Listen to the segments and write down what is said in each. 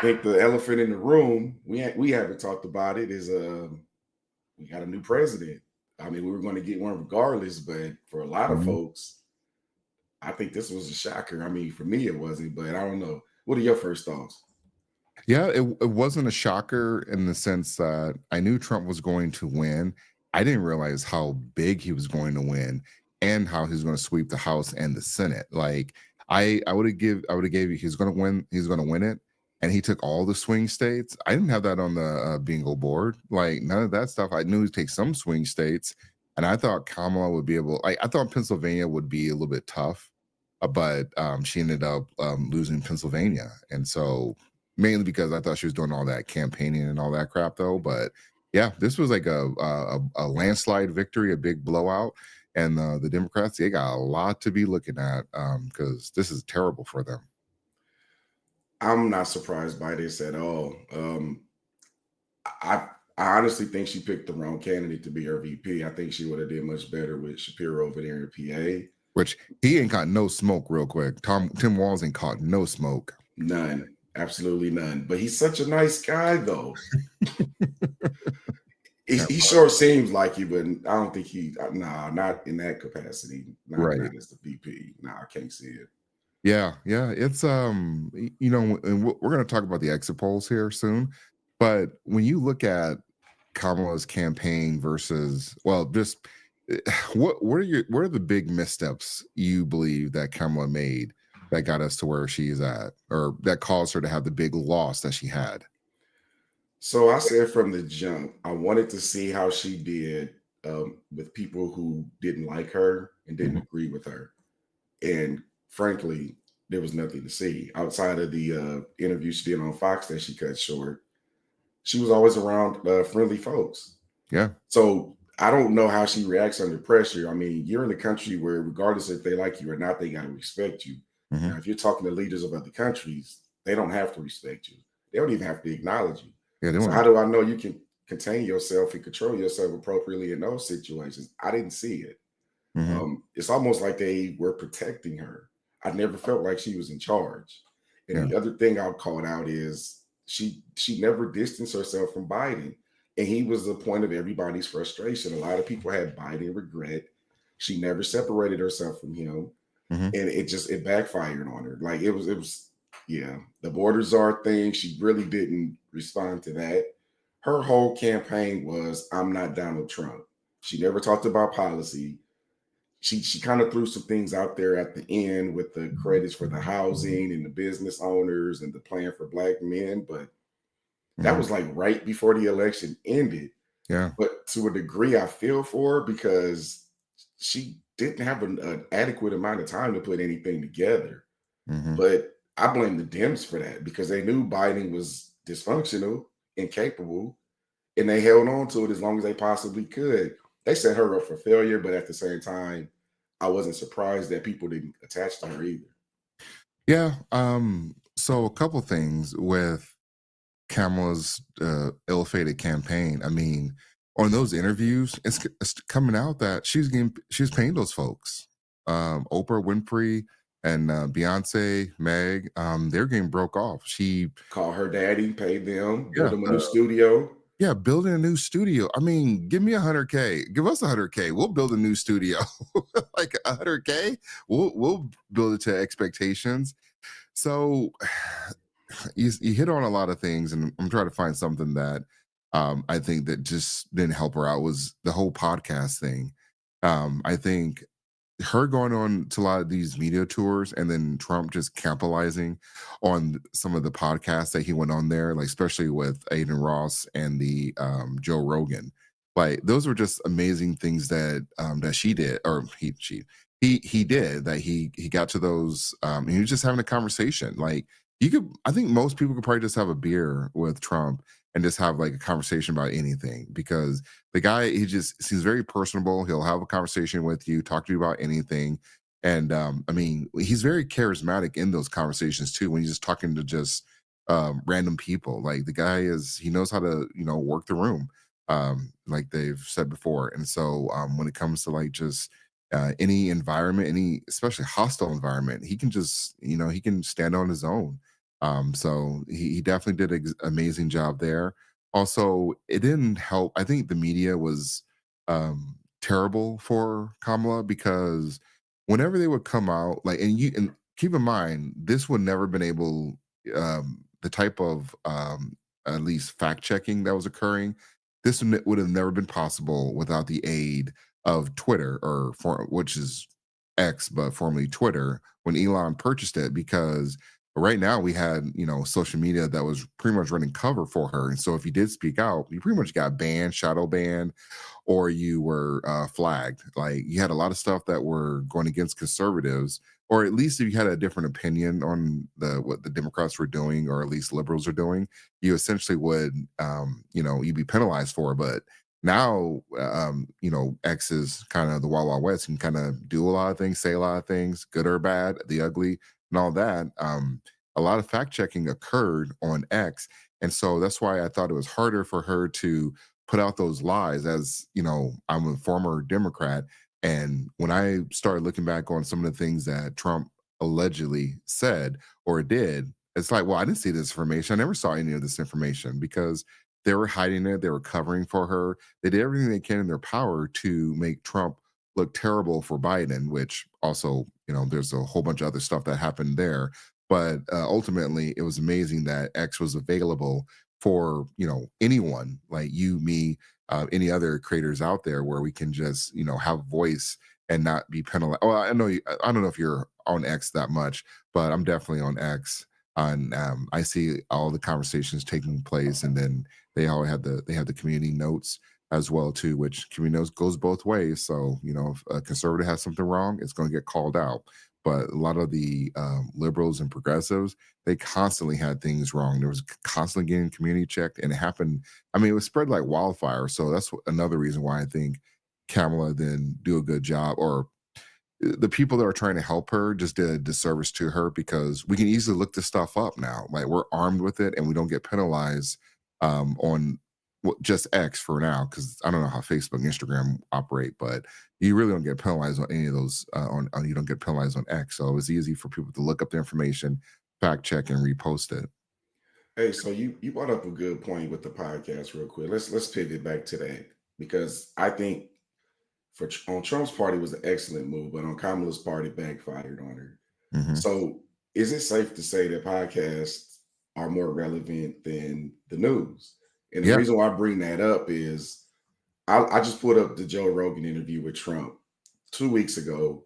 think the elephant in the room, we haven't talked about it, is we got a new president. I mean, we were going to get one regardless, but for a lot of Mhm. folks, I think this was a shocker. I mean, for me, it wasn't, but I don't know. What are your first thoughts? Yeah, it wasn't a shocker in the sense that I knew Trump was going to win. I didn't realize how big he was going to win and how he's going to sweep the House and the Senate. Like I would have gave you he's going to win it, and he took all the swing states. I didn't have that on the bingo board. Like none of that stuff. I knew he'd take some swing states, and I thought Kamala would be able. Like I thought Pennsylvania would be a little bit tough, but she ended up losing Pennsylvania, and so mainly because I thought she was doing all that campaigning and all that crap though. But yeah, this was like a landslide victory, a big blowout. And the Democrats, they got a lot to be looking at because this is terrible for them. I'm not surprised by this at all. I I honestly think she picked the wrong candidate to be her VP. I think she would have did much better with Shapiro over there in PA. Which he ain't got no smoke, real quick. Tim Walz ain't caught no smoke. None, absolutely none. But he's such a nice guy, though. He, Yeah, he sure seems like it, but I don't think nah, not in that capacity. Not right. as the VP. Nah, I can't see it. Yeah, yeah. It's you know, and we're going to talk about the exit polls here soon. But when you look at Kamala's campaign versus, well, just what are the big missteps you believe that Kamala made that got us to where she is at, or that caused her to have the big loss that she had? So I said from the jump, I wanted to see how she did with people who didn't like her and didn't Mhm. agree with her. And frankly, there was nothing to see outside of the interview she did on Fox that she cut short. She was always around friendly folks. Yeah. So I don't know how she reacts under pressure. I mean, you're in a country where, regardless if they like you or not, they got to respect you. Now, Hmm. if you're talking to leaders of other countries, they don't have to respect you. They don't even have to acknowledge you. Yeah, they So want how to. do I know you can contain yourself and control yourself appropriately in those situations? I didn't see it. Hmm. It's almost like they were protecting her. I never felt like she was in charge. And Yeah. the other thing I'll call it out is she never distanced herself from Biden. And he was the point of everybody's frustration. A lot of people had Biden regret. She never separated herself from him. Hmm. And it backfired on her. Like it was yeah, the border czar thing, she really didn't respond to that. Her whole campaign was I'm not Donald Trump. She never talked about policy. She kind of threw some things out there at the end with the credits for the housing and the business owners and the plan for black men, but that Hmm. was like right before the election ended. Yeah. But to a degree, I feel for her because she didn't have an adequate amount of time to put anything together. Hmm. But I blame the Dems for that because they knew Biden was dysfunctional, incapable, and they held on to it as long as they possibly could. They set her up for failure, but at the same time, I wasn't surprised that people didn't attach to her either. Yeah. So a couple things with Kamala's ill-fated campaign. I mean, on those interviews, it's coming out that she's paying those folks. Oprah Winfrey and Beyonce, Meg, they're getting broke off. Call her daddy, pay them, build Yeah, them a new studio. yeah, building a new studio. I mean, give me 100K. Give us 100K. We'll build a new studio. Like 100K. We'll build it to expectations. So you hit on a lot of things, and I'm trying to find something that I think that just didn't help her out was the whole podcast thing. I think her going on to a lot of these media tours and then Trump just capitalizing on some of the podcasts that he went on there, like especially with Aiden Ross and the Joe Rogan. Like those were just amazing things that she did, or he did that he got to those and he was just having a conversation. Like you could I think most people could probably just have a beer with Trump and just have like a conversation about anything because the guy, he just seems very personable. He'll have a conversation with you, talk to you about anything. And I mean, he's very charismatic in those conversations too, when he's just talking to just random people. Like the guy he knows how to, work the room, like they've said before. And so when it comes to like just any environment, especially hostile environment, he can just, he can stand on his own. So he definitely did an amazing job there. Also, it didn't help. I think the media was terrible for Kamala because whenever they would come out, like, and keep in mind, this would never been able, the type of at least fact checking that was occurring. This would have never been possible without the aid of Twitter, which is X, but formerly Twitter, when Elon purchased it, because right now we had, social media that was pretty much running cover for her. And so if you did speak out, you pretty much got banned, shadow banned, or you were flagged. Like, you had a lot of stuff that were going against conservatives, or at least if you had a different opinion on what the Democrats were doing, or at least liberals are doing, you essentially would, you'd be penalized for it. But now, X is kind of the Wild Wild West, and kind of do a lot of things, say a lot of things, good or bad, the ugly, and all that. A lot of fact checking occurred on X, and so that's why I thought it was harder for her to put out those lies. As I'm a former Democrat, and when I started looking back on some of the things that Trump allegedly said or did, it's like, well, I didn't see this information. I never saw any of this information, because they were hiding it, they were covering for her. They did everything they can in their power to make Trump look terrible for Biden, which also, there's a whole bunch of other stuff that happened there. But ultimately, it was amazing that X was available for anyone like you, me, any other creators out there, where we can just have voice and not be penalized. Well, I don't know if you're on X that much, but I'm definitely on X. And I see all the conversations taking place, and then they have the community notes as well too, which community notes goes both ways. So if a conservative has something wrong, it's going to get called out. But a lot of the liberals and progressives, they constantly had things wrong. There was constantly getting community checked, and it happened. I mean, it was spread like wildfire. So that's another reason why I think Kamala didn't do a good job, or the people that are trying to help her just did a disservice to her, because we can easily look this stuff up now. Like, we're armed with it, and we don't get penalized on just X for now, because I don't know how Facebook and Instagram operate, but you really don't get penalized on any of those. You don't get penalized on X, so it was easy for people to look up the information, fact check, and repost it. Hey, so you brought up a good point with the podcast real quick. Let's pivot back to that, because I think on Trump's party was an excellent move, but on Kamala's party backfired on her. Hmm. So is it safe to say that podcasts are more relevant than the news? And the Yeah, reason why I bring that up is I just put up the Joe Rogan interview with Trump 2 weeks ago,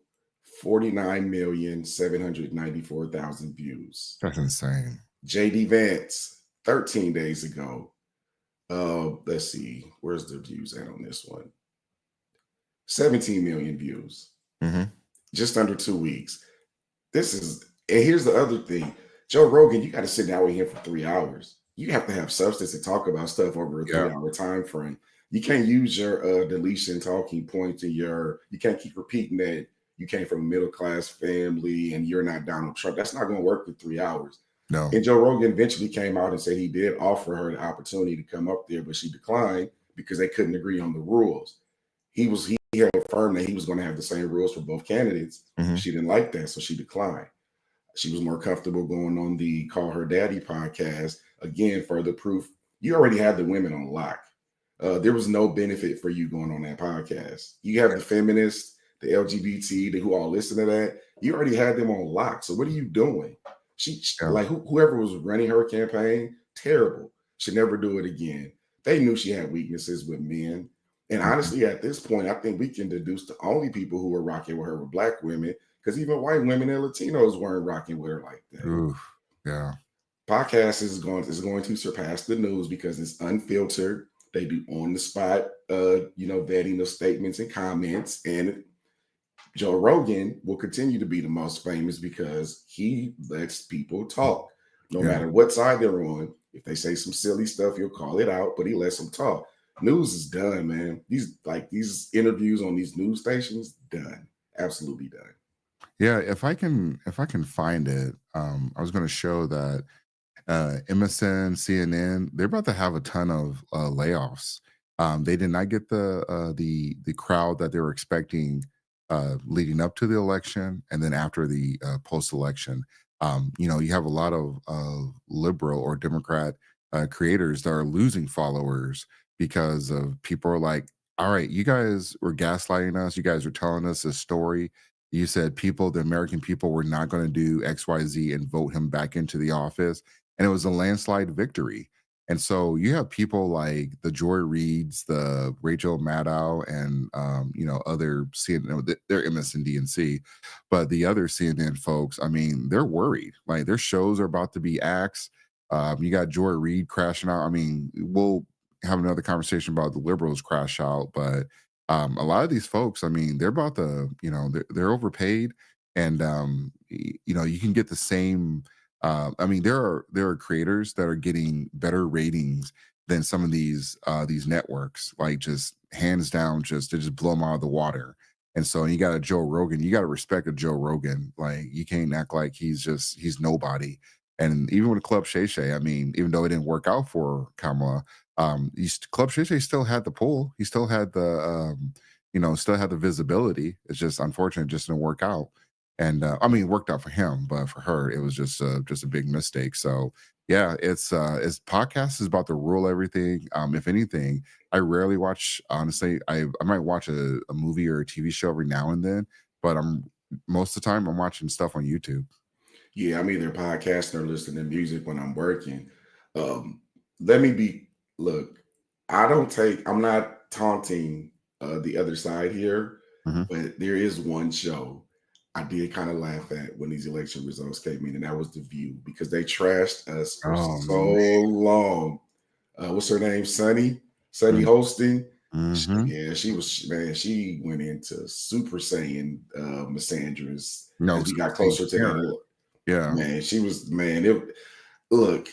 49,794,000 views. that's insane. JD Vance, 13 days ago. Let's see, where's the views at on this one? 17 million views, Hmm. just under 2 weeks. And here's the other thing. Joe Rogan, you got to sit down with him for 3 hours. You have to have substance and talk about stuff over a Yeah, 3 hour time frame. You can't use your deletion talking points and you can't keep repeating that you came from a middle class family and you're not Donald Trump. That's not going to work for 3 hours. no, And Joe Rogan eventually came out and said he did offer her the opportunity to come up there, but she declined because they couldn't agree on the rules. He held firm that he was going to have the same rules for both candidates. hmm, She didn't like that, so she declined. She was more comfortable going on the Call Her Daddy podcast. Again, further proof you already had the women on lock. There was no benefit for you going on that podcast. You have the feminists, the LGBT, who all listen to that. You already had them on lock. So what are you doing? yeah, Like whoever was running her campaign, terrible. Should never do it again. They knew she had weaknesses with men. And mhm. honestly, at this point, I think we can deduce the only people who were rocking with her were black women, because even white women and Latinos weren't rocking with her like that. Oof, yeah, Podcast is going to surpass the news because it's unfiltered. They do on the spot, vetting of statements and comments. And Joe Rogan will continue to be the most famous because he lets people talk, no yeah. matter what side they're on. If they say some silly stuff, he'll call it out, but he lets them talk. News is done, man. These interviews on these news stations, done, absolutely done. Yeah, if I can find it, I was going to show that MSN, CNN, they're about to have a ton of layoffs. They did not get the crowd that they were expecting leading up to the election, and then after the post election. You have a lot of liberal or Democrat creators that are losing followers because of people are like, all right, you guys were gaslighting us. You guys were telling us a story. You said the American people were not going to do XYZ and vote him back into the office. And it was a landslide victory. And so you have people like the Joy Reids, the Rachel Maddow, and other CNN. They're MSNBC, but the other CNN folks, I mean, they're worried. Like their shows are about to be axed. You got Joy Reid crashing out. I mean, we'll have another conversation about the liberals crash out, but a lot of these folks, I mean, they're about to, they're overpaid, and you can get the same. I mean, there are creators that are getting better ratings than some of these networks, like just hands down, just they just blow them out of the water. And so you got a Joe Rogan, you got to respect a Joe Rogan. Like you can't act like he's nobody. And even with Club Shay Shay, I mean, even though it didn't work out for Kamala, Club Shay Shay still had the pull. He still had still had the visibility. It's just unfortunate, it just didn't work out. And I mean, it worked out for him, but for her, it was just a big mistake. So yeah, it's podcast is about to rule everything. If anything, I rarely watch. Honestly, I might watch a movie or a TV show every now and then, but I'm most of the time I'm watching stuff on YouTube. Yeah, I'm either podcasting or listening to music when I'm working. Um, let me be look, I'm not taunting the other side here, Hmm. but there is one show I did kind of laugh at when these election results came in, and that was The View, because they trashed us for Oh so man. long. What's her name? Sunny hosting. Mm-hmm. Yeah, she was, man, she went into Super Saiyan misandrous No, as we Super got Saiyan closer to Karen. that. Yeah. Man, she was, man, look,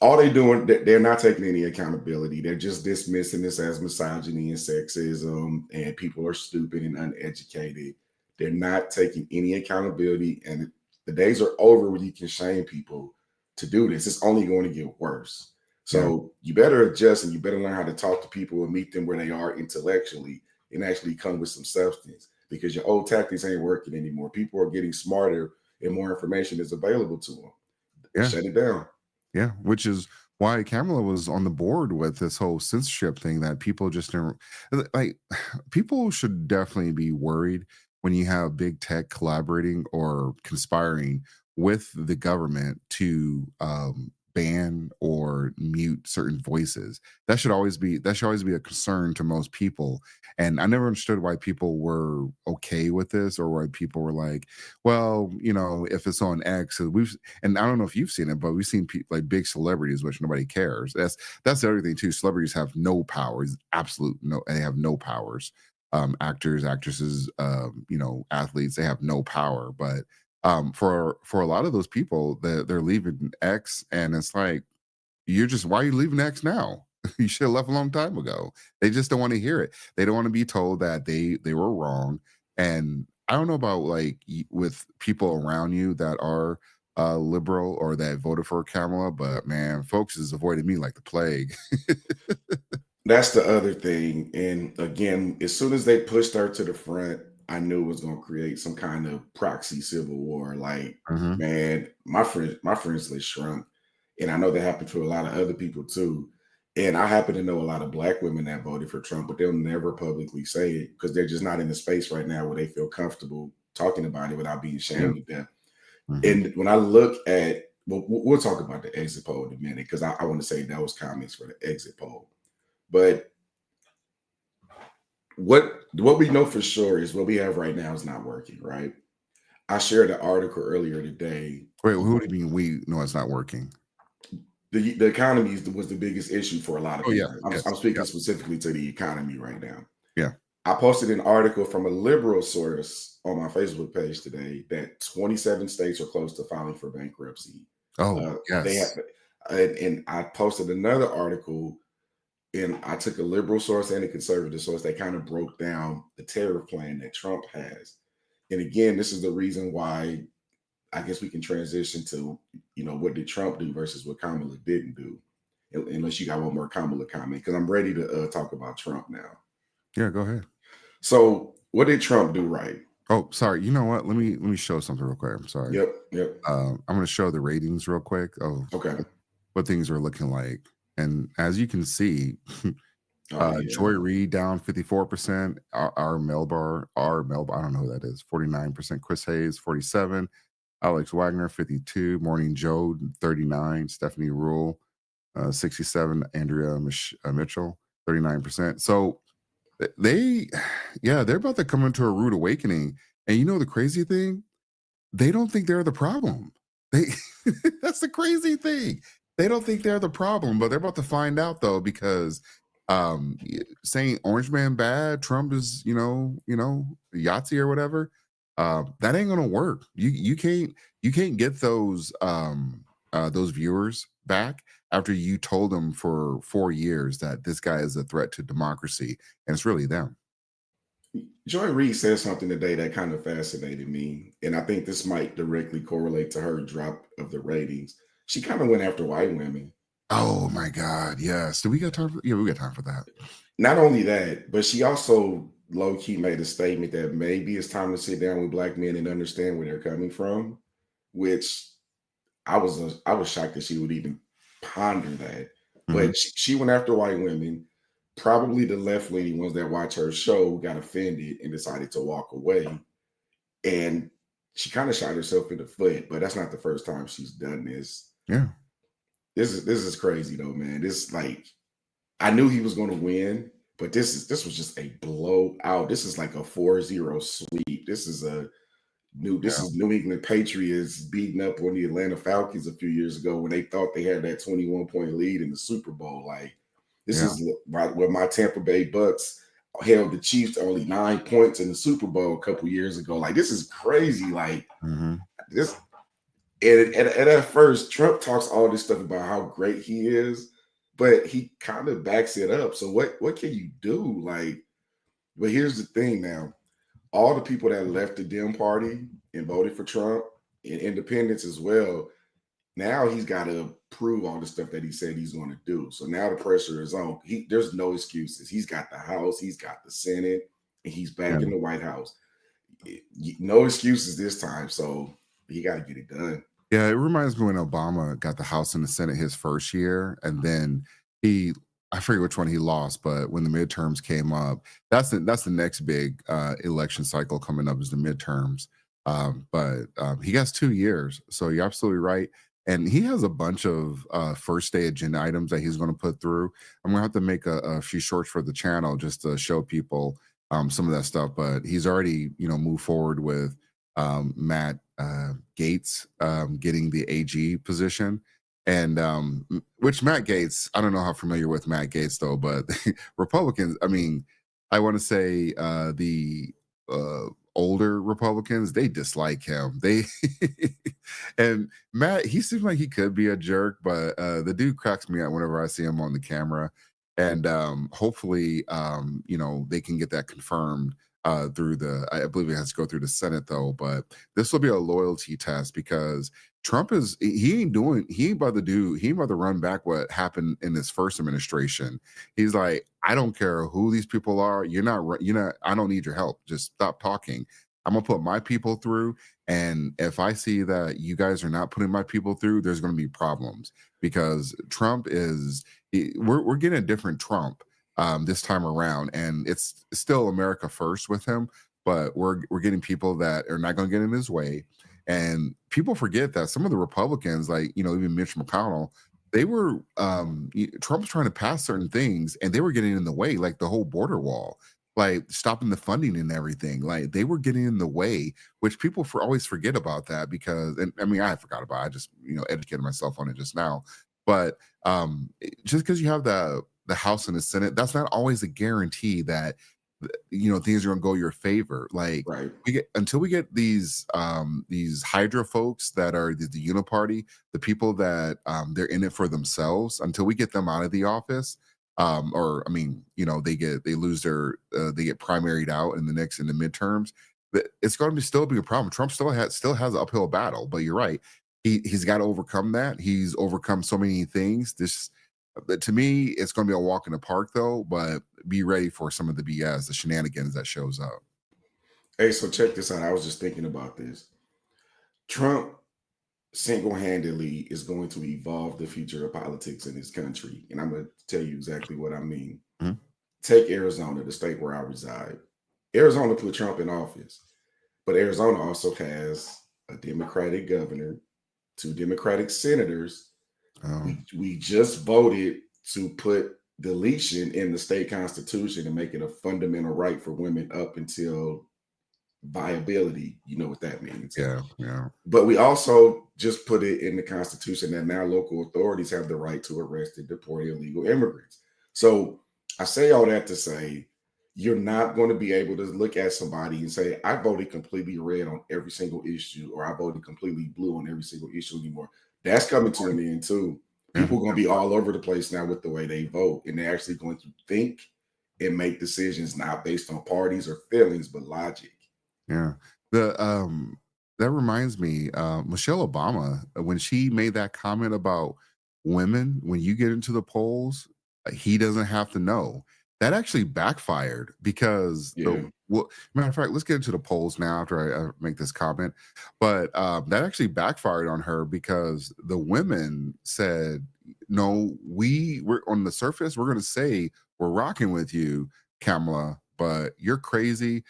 all they doing, they're not taking any accountability. They're just dismissing this as misogyny and sexism, and people are stupid and uneducated. They're not taking any accountability, and the days are over when you can shame people to do this. It's only going to get worse. Yeah. So you better adjust, and you better learn how to talk to people and meet them where they are intellectually, and actually come with some substance, because your old tactics ain't working anymore. People are getting smarter, and more information is available to them. Yeah. Shut it down. Yeah, which is why Kamala was on the board with this whole censorship thing that people just didn't like. People should definitely be worried when you have big tech collaborating or conspiring with the government to ban or mute certain voices. That should always be a concern to most people. And I never understood why people were okay with this, or why people were like, well, if it's on X, and I don't know if you've seen it, but we've seen like big celebrities, which nobody cares. That's the other thing too. Celebrities have no powers, absolute no. They have no powers. Actors, actresses, athletes, they have no power. But for a lot of those people, they're leaving X, and it's like, why are you leaving X now? You should have left a long time ago. They just don't want to hear it. They don't want to be told that they were wrong. And I don't know about like with people around you that are liberal or that voted for Kamala, but man, folks is avoiding me like the plague. That's the other thing. And again, as soon as they pushed her to the front, I knew it was going to create some kind of proxy civil war. Like, Hmm. man, my friends list shrunk, and I know that happened to a lot of other people too. And I happen to know a lot of black women that voted for Trump, but they'll never publicly say it because they're just not in the space right now where they feel comfortable talking about it without being Yeah. shamed to death. Hmm. And when I look at, well, we'll talk about the exit poll in a minute, because I want to say those comments for the exit poll. But what we know for sure is what we have right now is not working, right? I shared an article earlier today. Wait, who do you mean we know it's not working? The economy was the biggest issue for a lot of Oh yeah, people. I'm yes, speaking yeah, specifically to the economy right now. yeah. I posted an article from a liberal source on my Facebook page today that 27 states are close to filing for bankruptcy. Oh They have, yes. and I posted another article, and I took a liberal source and a conservative source that kind of broke down the tariff plan that Trump has. And again, this is the reason why I guess we can transition to, what did Trump do versus what Kamala didn't do. Unless you got one more Kamala comment, because I'm ready to talk about Trump now. Yeah, go ahead. So, what did Trump do right? Oh, sorry. You know what? Let me show something real quick. I'm sorry. Yep, yep. I'm going to show the ratings real quick of Okay. what things are looking like. And as you can see, Oh yeah. Joy Reid down 54%. Our Melbar, I don't know who that is. 49%. Chris Hayes 47. Alex Wagner 52. Morning Joe 39. Stephanie Rule 67. Andrea Mitchell 39%. So they, yeah, they're about to come into a rude awakening. And you know the crazy thing? They don't think they're the problem. They That's the crazy thing. They don't think they're the problem, but they're about to find out though because saying Orange Man bad, Trump is, Yahtzee or whatever, that ain't gonna work. You can't get those viewers back after you told them for 4 years that this guy is a threat to democracy, and it's really them. Joy Reid said something today that kind of fascinated me, and I think this might directly correlate to her drop of the ratings. She kind of went after white women. Oh my God, yes. Do we got time for? Yeah, we got time for that. Not only that, but she also low key made a statement that maybe it's time to sit down with black men and understand where they're coming from. Which I was shocked that she would even ponder that. Mhm. But she went after white women. Probably the left leaning ones that watch her show got offended and decided to walk away. And she kind of shot herself in the foot. But that's not the first time she's done this. Yeah. This is crazy though, man. This like I knew he was going to win, but this was just a blowout. This is like a 4-0 sweep. This Yeah. is New England Patriots beating up on the Atlanta Falcons a few years ago when they thought they had that 21-point lead in the Super Bowl. Like this Yeah. is where my Tampa Bay Bucks held the Chiefs to only 9 points in the Super Bowl a couple years ago. Like this is crazy. Like Mhm. this, and at first, Trump talks all this stuff about how great he is, but he kind of backs it up. So what can you do? Like, but here's the thing now. All the people that left the Dem party and voted for Trump and independents as well, now he's got to prove all the stuff that he said he's going to do. So now the pressure is on. There's no excuses. He's got the House, he's got the Senate, and he's Yeah. back in the White House. No excuses this time. So he got to get it done. Yeah, it reminds me when Obama got the House and the Senate his first year, and then he I forget which one he lost, but when the midterms came up, that's the next big election cycle coming up is the midterms. But he has 2 years, so you're absolutely right. And he has a bunch of first day agenda items that he's going to put through. I'm going to have to make a few shorts for the channel just to show people some of that stuff. But he's already, moved forward with Matt Gates getting the AG position. And which Matt Gates, I don't know how familiar with Matt Gates though, but Republicans, I mean, I want to say the older Republicans, they dislike him. They and Matt, he seems like he could be a jerk, but the dude cracks me up whenever I see him on the camera. And hopefully, they can get that confirmed through I believe it has to go through the Senate though, but this will be a loyalty test because Trump he ain't about to run back what happened in his first administration. He's like, I don't care who these people are. I don't need your help. Just stop talking. I'm gonna put my people through. And if I see that you guys are not putting my people through, there's gonna be problems because we're getting a different Trump this time around, and it's still America first with him. But we're getting people that are not going to get in his way, and people forget that some of the Republicans, like even Mitch McConnell, they were Trump was trying to pass certain things, and they were getting in the way, like the whole border wall, like stopping the funding and everything. Like they were getting in the way, which people always forget about that because, and I mean, I forgot about it. I just educated myself on it just now, but just because you have the House and the Senate, that's not always a guarantee that things are going to go your favor. Like Right. until we get these Hydra folks that are the Uniparty, the people that they're in it for themselves, until we get them out of the office, or I mean, they lose they get primaried out in the midterms. It's going to still be a problem. Trump still has an uphill battle, but you're right. He's got to overcome that. He's overcome so many things. To me, it's going to be a walk in the park, though. But be ready for some of the BS, the shenanigans that shows up. Hey, so check this out. I was just thinking about this. Trump single-handedly is going to evolve the future of politics in this country. And I'm going to tell you exactly what I mean. Mhm. Take Arizona, the state where I reside. Arizona put Trump in office, but Arizona also has a Democratic governor, two Democratic senators. Oh, We just voted to put deletion in the state constitution and make it a fundamental right for women up until viability. You know what that means. yeah, yeah, But we also just put it in the Constitution that now local authorities have the right to arrest and deport illegal immigrants. So I say all that to say you're not going to be able to look at somebody and say, I voted completely red on every single issue, or I voted completely blue on every single issue anymore. That's coming to an end too. yeah, People are going to be all over the place now with the way they vote, and they're actually going to think and make decisions not based on parties or feelings, but logic. yeah. The that reminds me, Michelle Obama, when she made that comment about women, when you get into the polls, he doesn't have to know. That actually backfired because Yeah. well, matter of fact, let's get into the polls now after I make this comment. But that actually backfired on her because the women said, "No, we're on the surface. We're going to say we're rocking with you, Kamala, but you're crazy."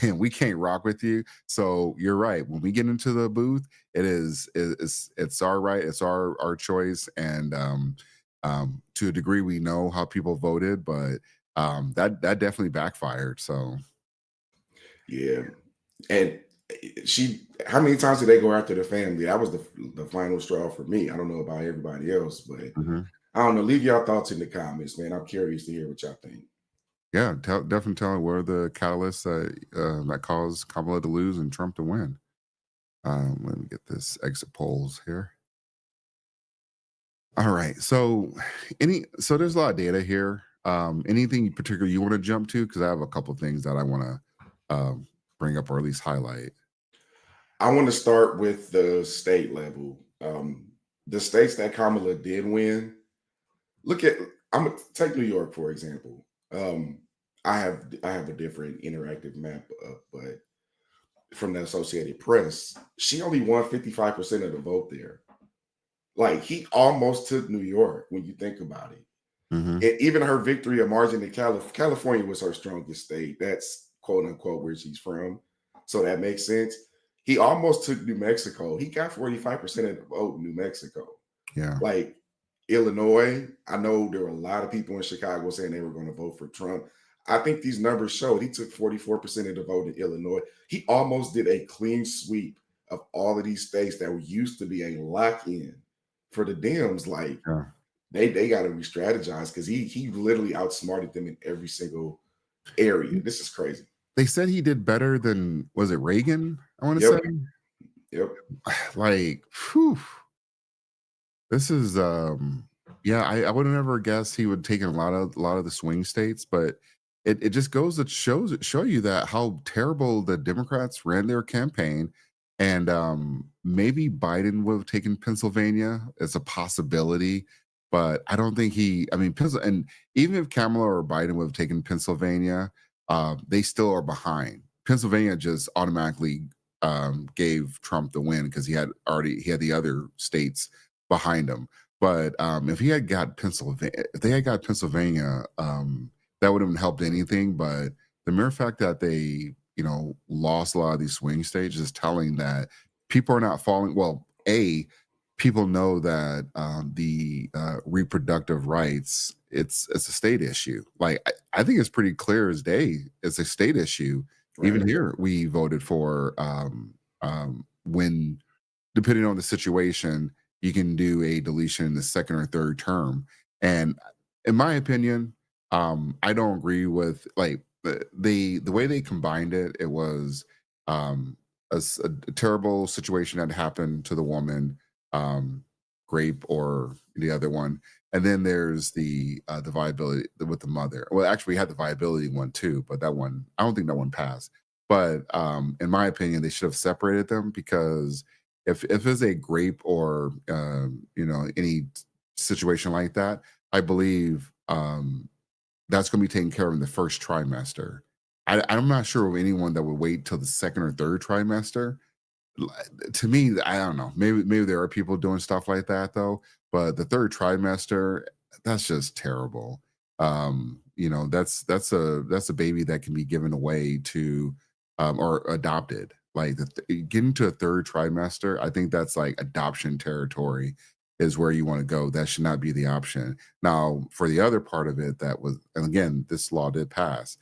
And we can't rock with you. So you're right. When we get into the booth, it's our right, it's our choice, and to a degree, we know how people voted, but that definitely backfired. So Yeah. And how many times did they go after the family? That was the final straw for me. I don't know about everybody else, but mhm. I don't know. Leave y'all thoughts in the comments, man. I'm curious to hear what y'all think. Yeah, definitely telling where the catalysts that caused Kamala to lose and Trump to win. Let me get this exit polls here. All right. So there's a lot of data here. Anything particular you want to jump to? Because I have a couple things that I want to bring up or at least highlight. I want to start with the state level. The states that Kamala did win. Look at I'm gonna take New York for example. I have a different interactive map up, but from the Associated Press, she only won 55% of the vote there. Like he almost took New York when you think about it. Hmm. And even her victory of margin in California was her strongest state. That's quote unquote where she's from. So that makes sense. He almost took New Mexico. He got 45% of the vote in New Mexico. Yeah. Like Illinois, I know there were a lot of people in Chicago saying they were going to vote for Trump. I think these numbers showed he took 44% of the vote in Illinois. He almost did a clean sweep of all of these states that used to be a lock in for the Dems. Like Yeah. they got to re-strategize because he literally outsmarted them in every single area. This is crazy. They said he did better than was it Reagan? I want to say Yep, yep, like, whew, this is yeah. I would have never guessed he would take in a lot of the swing states, but it just goes to show you that how terrible the Democrats ran their campaign, and maybe Biden would have taken Pennsylvania as a possibility, but I don't think he. I mean, and even if Kamala or Biden would have taken Pennsylvania, they still are behind. Pennsylvania just automatically gave Trump the win because he had the other states behind him. But if he had got Pennsylvania, if they had got Pennsylvania, that wouldn't have helped anything. But the mere fact that they, lost a lot of these swing states is telling that people are not falling. Well, people know that the reproductive rights it's a state issue. Like I think it's pretty clear as day. It's a state issue. Even right. here, we voted for when depending on the situation, you can do a deletion in the second or third term. And in my opinion, I don't agree with like the way they combined it. It was a terrible situation that happened to the woman, um, grape or the other one, and then there's the viability with the mother. Well, actually, we had the viability one too, but that one I don't think that one passed. But in my opinion, they should have separated them because if it's a grape or any situation like that, I believe that's going to be taken care of in the first trimester. I'm not sure of anyone that would wait till the second or third trimester. L- To me, I don't know. Maybe there are people doing stuff like that though, but the third trimester, that's just terrible. That's a baby that can be given away to or adopted. Like getting to a third trimester, I think that's like adoption territory is where you want to go. That should not be the option. Now, for the other part of it, that was, and again, this law did pass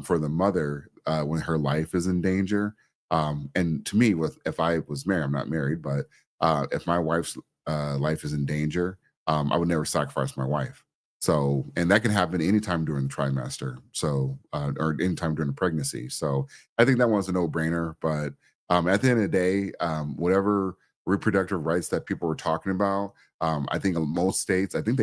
for the mother when her life is in danger. And to me, with if I was married, I'm not married, but if my wife's life is in danger, I would never sacrifice my wife. So, and that can happen anytime during the trimester. So, or anytime during the pregnancy. So, I think that one's a no brainer. But at the end of the day, whatever reproductive rights that people were talking about, I think most states, I think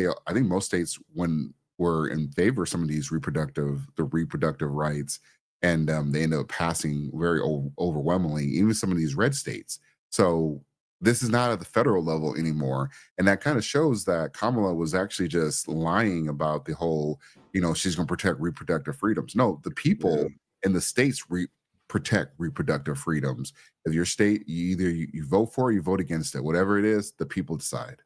most states, when were in favor of some of these reproductive rights, and they ended up passing very overwhelmingly, even some of these red states. So this is not at the federal level anymore, and that kind of shows that Kamala was actually just lying about the whole, she's going to protect reproductive freedoms. No, the Yeah. people in the states protect reproductive freedoms. If your state, you vote for it, you vote against it, whatever it is, the people decide.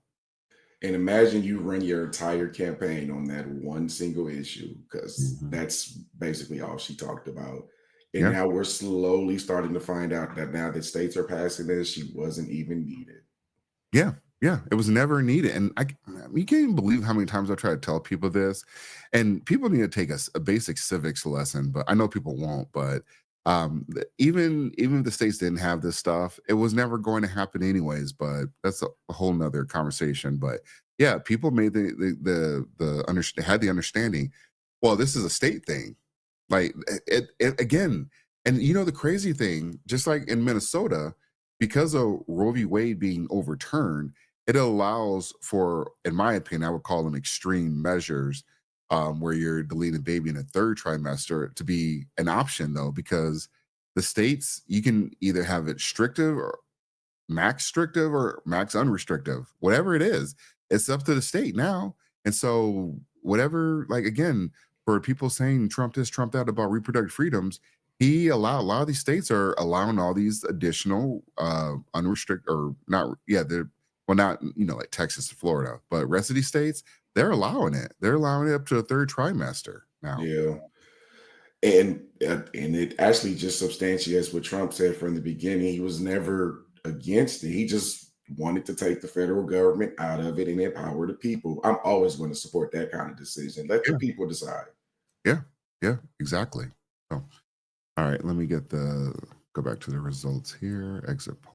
And imagine you run your entire campaign on that one single issue, because Mhm. that's basically all she talked about. And Yeah. now we're slowly starting to find out that now that states are passing this, she wasn't even needed. Yeah, yeah, it was never needed, and you can't even believe how many times I try to tell people this, and people need to take a basic civics lesson, but I know people won't. But even if the states didn't have this stuff, it was never going to happen anyways. But that's a whole nother conversation. But yeah, people made had the understanding. Well, this is a state thing. Like it again, and the crazy thing, just like in Minnesota, because of Roe v. Wade being overturned, it allows for, in my opinion, I would call them extreme measures, where you're deleting baby in a third trimester to be an option though, because the states, you can either have it strictive or max strictive or max unrestrictive, whatever it is, it's up to the state now. And so, whatever, like again, for people saying Trump this, Trump that about reproductive freedoms, he allowed a lot of these states are allowing all these additional unrestricted or not, yeah, they're well, not like Texas and Florida, but rest of these states, they're allowing it. They're allowing it up to a third trimester now. Yeah. And it actually just substantiates what Trump said from the beginning. He was never against it. He just wanted to take the federal government out of it and empower the people. I'm always going to support that kind of decision. Let the Yeah, people decide. yeah, yeah, exactly. So, all right, let me go back to the results here. Exit